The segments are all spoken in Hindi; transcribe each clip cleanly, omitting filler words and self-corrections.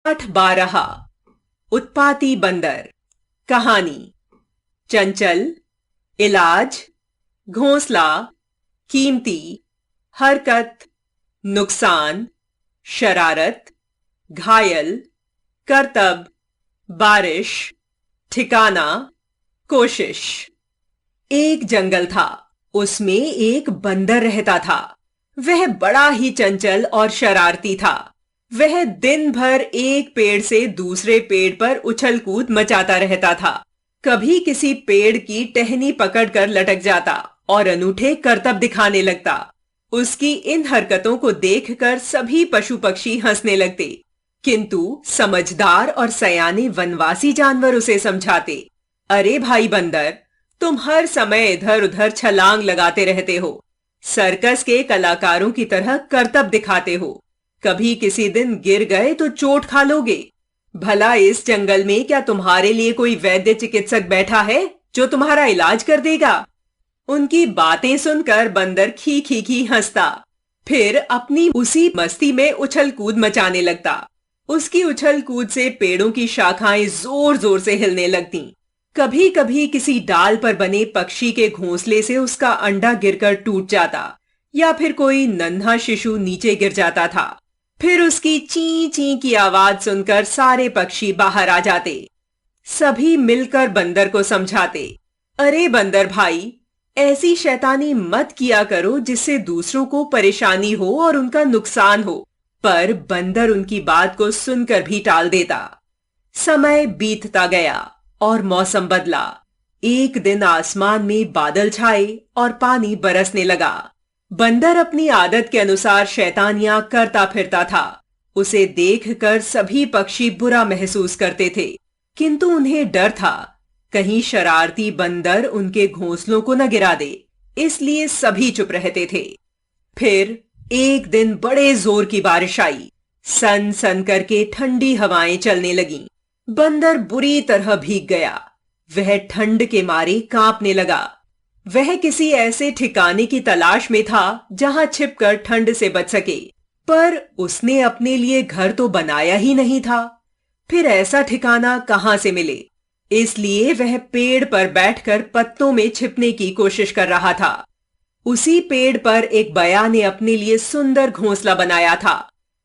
8/12 उत्पाती बंदर। कहानी। चंचल, इलाज, घोंसला, कीमती, हरकत, नुकसान, शरारत, घायल, करतब, बारिश, ठिकाना, कोशिश। एक जंगल था। उसमें एक बंदर रहता था। वह बड़ा ही चंचल और शरारती था। वह दिन भर एक पेड़ से दूसरे पेड़ पर उछल कूद मचाता रहता था। कभी किसी पेड़ की टहनी पकड़कर लटक जाता और अनूठे करतब दिखाने लगता। उसकी इन हरकतों को देखकर सभी पशु पक्षी हंसने लगते, किंतु समझदार और सयाने वनवासी जानवर उसे समझाते, अरे भाई बंदर, तुम हर समय इधर उधर छलांग लगाते रहते हो, सर्कस के कलाकारों की तरह करतब दिखाते हो। कभी किसी दिन गिर गए तो चोट खा लोगे। भला इस जंगल में क्या तुम्हारे लिए कोई वैद्य चिकित्सक बैठा है जो तुम्हारा इलाज कर देगा? उनकी बातें सुनकर बंदर खी खी खी हंसता, फिर अपनी उसी मस्ती में उछल कूद मचाने लगता। उसकी उछल कूद से पेड़ों की शाखाएं जोर जोर से हिलने लगतीं। कभी कभी किसी डाल पर बने पक्षी के घोंसले से उसका अंडा गिरकर टूट जाता, या फिर कोई नन्हा शिशु नीचे गिर जाता था। फिर उसकी ची ची की आवाज सुनकर सारे पक्षी बाहर आ जाते। सभी मिलकर बंदर को समझाते, अरे बंदर भाई, ऐसी शैतानी मत किया करो जिससे दूसरों को परेशानी हो और उनका नुकसान हो। पर बंदर उनकी बात को सुनकर भी टाल देता। समय बीतता गया और मौसम बदला। एक दिन आसमान में बादल छाए और पानी बरसने लगा। बंदर अपनी आदत के अनुसार शैतानियां करता फिरता था। उसे देखकर सभी पक्षी बुरा महसूस करते थे, किंतु उन्हें डर था, कहीं शरारती बंदर उनके घोंसलों को न गिरा दे, इसलिए सभी चुप रहते थे। फिर एक दिन बड़े जोर की बारिश आई। सन सन करके ठंडी हवाएं चलने लगीं। बंदर बुरी तरह भीग गया। वह ठंड के मारे कांपने लगा। वह किसी ऐसे ठिकाने की तलाश में था जहां छिपकर ठंड से बच सके, पर उसने अपने लिए घर तो बनाया ही नहीं था। फिर ऐसा ठिकाना कहां से मिले? इसलिए वह पेड़ पर बैठकर पत्तों में छिपने की कोशिश कर रहा था। उसी पेड़ पर एक बया ने अपने लिए सुंदर घोंसला बनाया था।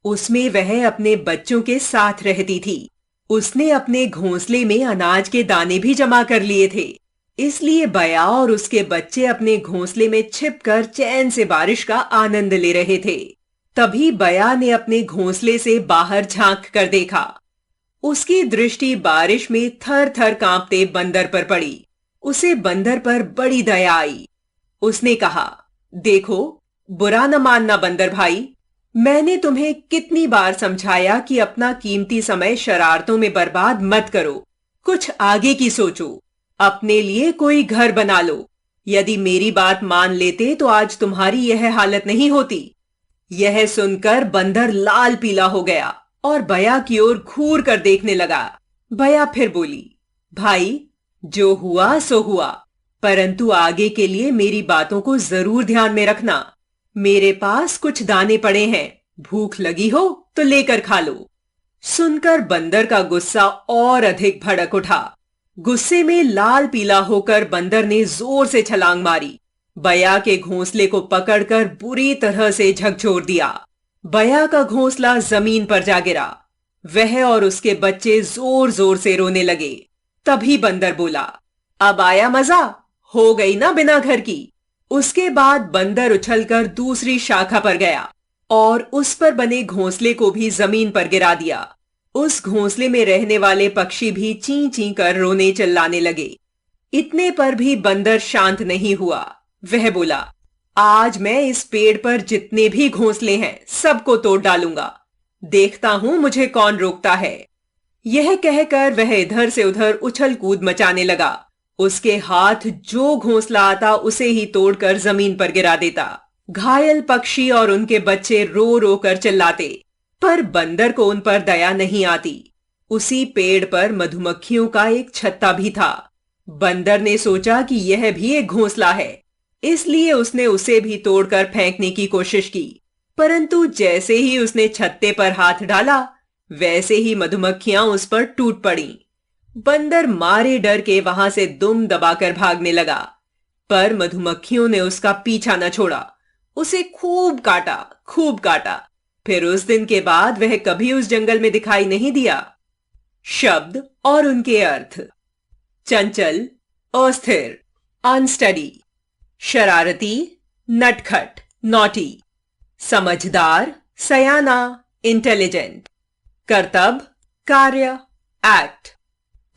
उसमें वह अपने बच्चों के साथ रहती थी। उसने अपने घोंसले में अनाज के दाने भी जमा कर लिए थे, इसलिए बया और उसके बच्चे अपने घोंसले में छिपकर चैन से बारिश का आनंद ले रहे थे। तभी बया ने अपने घोंसले से बाहर झांक कर देखा। उसकी दृष्टि बारिश में थर थर कांपते बंदर पर पड़ी। उसे बंदर पर बड़ी दया आई। उसने कहा, देखो, बुरा न मानना बंदर भाई, मैंने तुम्हें कितनी बार समझाया कि अपना कीमती समय शरारतों में बर्बाद मत करो। कुछ आगे की सोचो, अपने लिए कोई घर बना लो। यदि मेरी बात मान लेते तो आज तुम्हारी यह हालत नहीं होती। यह सुनकर बंदर लाल पीला हो गया और बया की ओर घूर कर देखने लगा। बया फिर बोली, भाई, जो हुआ सो हुआ, परंतु आगे के लिए मेरी बातों को जरूर ध्यान में रखना। मेरे पास कुछ दाने पड़े हैं, भूख लगी हो तो लेकर खा लो। सुनकर बंदर का गुस्सा और अधिक भड़क उठा। गुस्से में लाल पीला होकर बंदर ने जोर से छलांग मारी। बया के घोंसले को पकड़कर बुरी तरह से झकझोर दिया। बया का घोंसला जमीन पर जा गिरा। वह और उसके बच्चे जोर जोर से रोने लगे। तभी बंदर बोला, अब आया मजा, हो गई ना बिना घर की। उसके बाद बंदर उछलकर दूसरी शाखा पर गया और उस पर बने घोंसले को भी जमीन पर गिरा दिया। उस घोंसले में रहने वाले पक्षी भी ची ची कर रोने चिल्लाने लगे। इतने पर भी बंदर शांत नहीं हुआ। वह बोला, आज मैं इस पेड़ पर जितने भी घोंसले हैं सबको तोड़ डालूंगा। देखता हूं मुझे कौन रोकता है। यह कहकर वह इधर से उधर उछल कूद मचाने लगा। उसके हाथ जो घोंसला आता उसे ही तोड़कर जमीन पर गिरा देता। घायल पक्षी और उनके बच्चे रो रो कर चिल्लाते, पर बंदर को उन पर दया नहीं आती। उसी पेड़ पर मधुमक्खियों का एक छत्ता भी था। बंदर ने सोचा कि यह भी एक घोंसला है, इसलिए उसने उसे भी तोड़कर फेंकने की कोशिश की, परंतु जैसे ही उसने छत्ते पर हाथ डाला, वैसे ही मधुमक्खियां उस पर टूट पड़ीं। बंदर मारे डर के वहां से दुम दबाकर भागने लगा, पर मधुमक्खियों ने उसका पीछा न छोड़ा। उसे खूब काटा, खूब काटा। फिर उस दिन के बाद वह कभी उस जंगल में दिखाई नहीं दिया। शब्द और उनके अर्थ। चंचल, अस्थिर, अनस्टडी। शरारती, नटखट, नॉटी। समझदार, सयाना, इंटेलिजेंट। कर्तव्य, कार्य, एक्ट।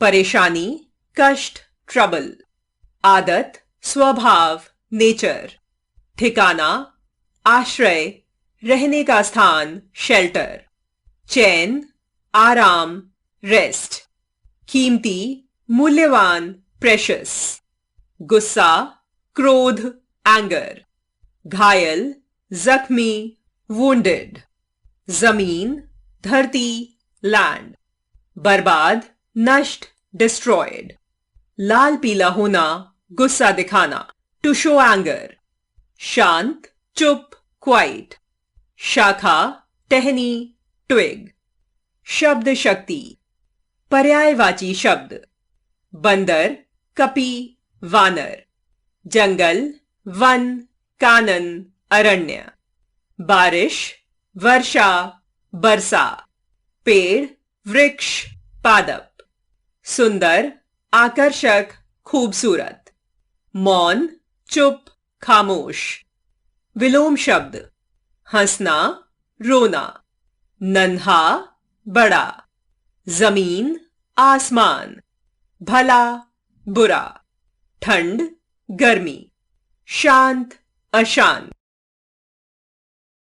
परेशानी, कष्ट, ट्रबल। आदत, स्वभाव, नेचर। ठिकाना, आश्रय, रहने का स्थान, शेल्टर। चैन, आराम, रेस्ट। कीमती, मूल्यवान, प्रेशियस। गुस्सा, क्रोध, एंगर। घायल, जख्मी, वुंडेड। जमीन, धरती, लैंड। बर्बाद, नष्ट, डिस्ट्रॉयड। लाल पीला होना, गुस्सा दिखाना, टू शो एंगर। शांत, चुप, क्वाइट। शाखा, टहनी, ट्विग। शब्द शक्ति। पर्यायवाची शब्द। बंदर, कपी, वानर। जंगल, वन, कानन, अरण्य। बारिश, वर्षा, बरसा। पेड़, वृक्ष, पादप। सुंदर, आकर्षक, खूबसूरत। मौन, चुप, खामोश। विलोम शब्द। हंसना, रोना। नन्हा, बड़ा। जमीन, आसमान। भला, बुरा। ठंड, गर्मी। शांत, अशांत।